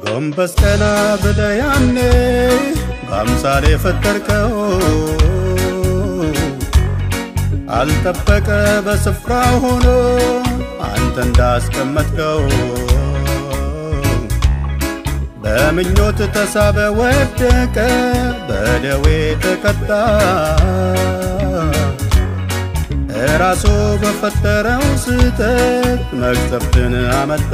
ጎንበስ ቀና ብለህ ያኔ በአምሳሌ ፈጠርከው አልጠበቀ በስፍራው ሆኖ አንተ እንዳስቀመጥከው በምኞት ተሳበ ወደቀ በደዌ ተቀጣ ራሱ በፈጠረው ስህተት መቅሰፍትን አመጣ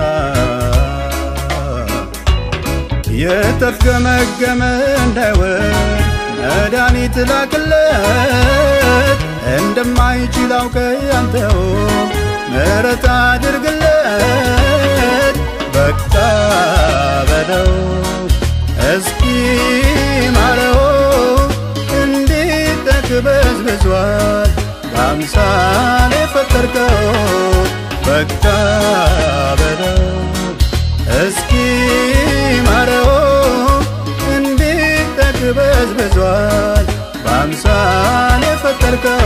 የተገመገመ እንዳይወድ መድኃኒት ላክለት እንደማይችል አውቀህ አንተው ምሕረት አድርግለት በቃ በለው እስኪ ማረው እንዴት ተክበዝብዟል በአምሳሌ ፈጠርከው በቃ በለው እስኪ ማረው እንዴት ተክበዝብዟል በአምሳሌ ፈጠርከው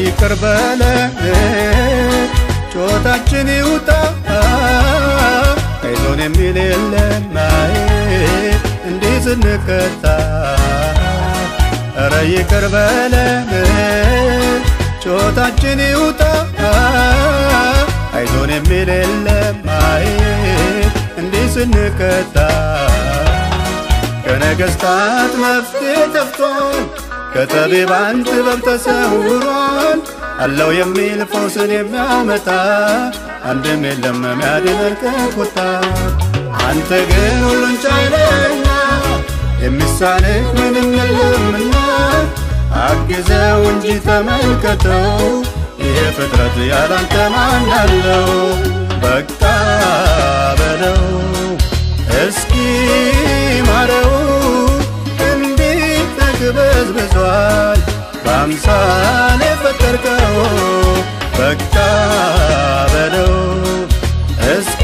ይቅር በለን ጩኸታችን ይውጣ አይዞን የሚል የለም እንዲህ ስንቀጣ ኧረ ይቅር በለን ጩኸታችን ይውጣ አይዞን የሚል የለም እንዲህ ስንቀጣ ከነገሥታት መፍትሔ ጠፍቷል ከጠቢባን ጥበብ ተሰውሯል አለው የሚል ፈውስን የሚያመጣ አንድም የለም የሚያድነን ከቁጣ አንተ ግን ሁሉን ቻይ ነህና የሚሳንህ ምንም የለምና አግዘው እንጂ ተመልከተው ይሄ ፍጥረት ያላንተ ማን አለው በቃ በለው እስኪ ማረው ተክበዝብዟል በአምሳሌ ፈጠርከው በቃ በለው እስኪ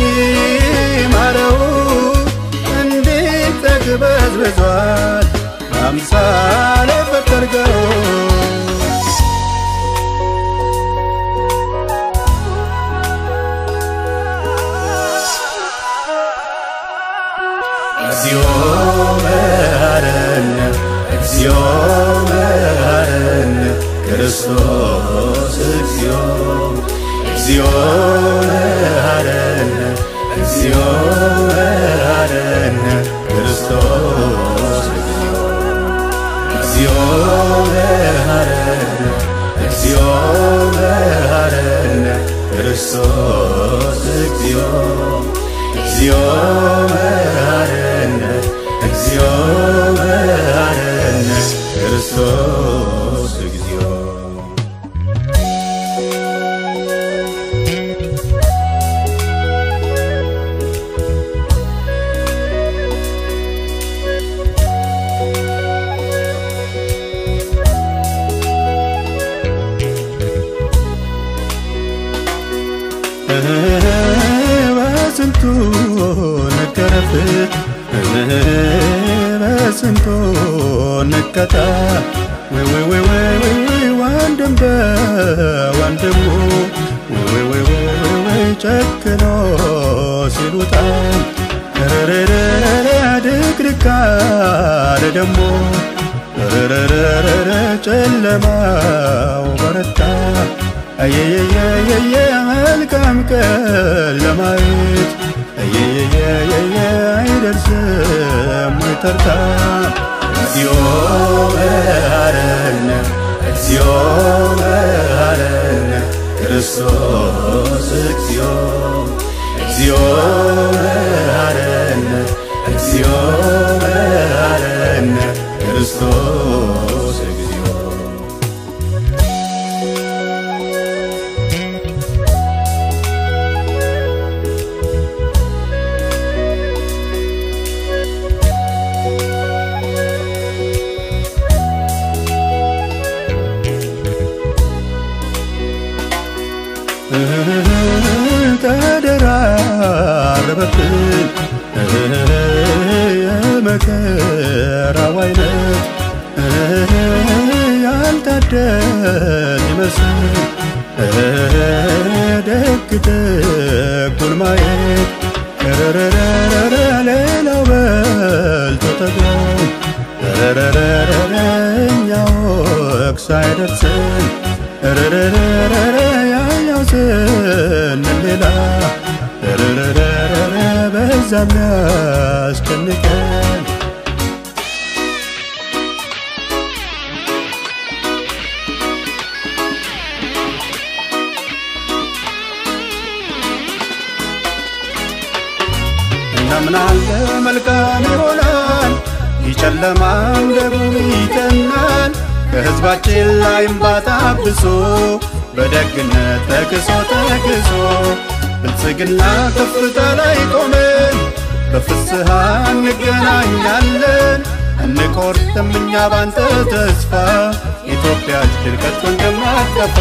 ማረው እንዴት ተክበዝብዟል በአምሳሌ ፈጠርከው እግዚኦ መሐረነ እግዚኦ መሐረነ ክርስቶስ እግዚኦ እግዚኦ መሐረነ እግዚኦ መሐረነ ክርስቶስ እግዚኦ መሐረነ እግዚኦ መሐረነ ክርስቶስ እግዚኦ እግዚኦ መሐረነ እግዚኦ መሐረነ ክርስቶስ እግዚኦ በስንቱ ነከረፍ በስንቱ ነከታ ወንድም በወንድሙ ጨክኖ ሲሉታ ድቅድቅ አለ ደሞ ጨለማው በረታ አየየየየ መልካም ቀን ለማየት አየየየየ አይደርስም ተርታ እግዚኦ መሐረነ እግዚኦ መሐረነ ክርስቶስ እግዚኦ እግዚኦ መሐረነ እግዚኦ መሐረነ ክርስቶስ እግዚኦ ተደራረበብን የመከራው ዓይነት ያልታደል ይመስል ደግ ደጉን ማየት ሌላው በልቶ ጠግቦ እኛ ወግ ሳይደርሰን ያኛው ስንል ሌላ በዛም ያስጨንቀን እናምናለን መልካም ይሆናል ይጨለማም ደግሞ ይቀናል ከሕዝባችን ላይ እንባ ታብሶ በደግነት ተክሶ ብልጽግና ከፍታ ላይ ቆመን በፍስሐ እንገናኛለን እንቆርጥም እኛ ባንተ ተስፋ ኢትዮጵያችን ከቶ እንደማትጠፋ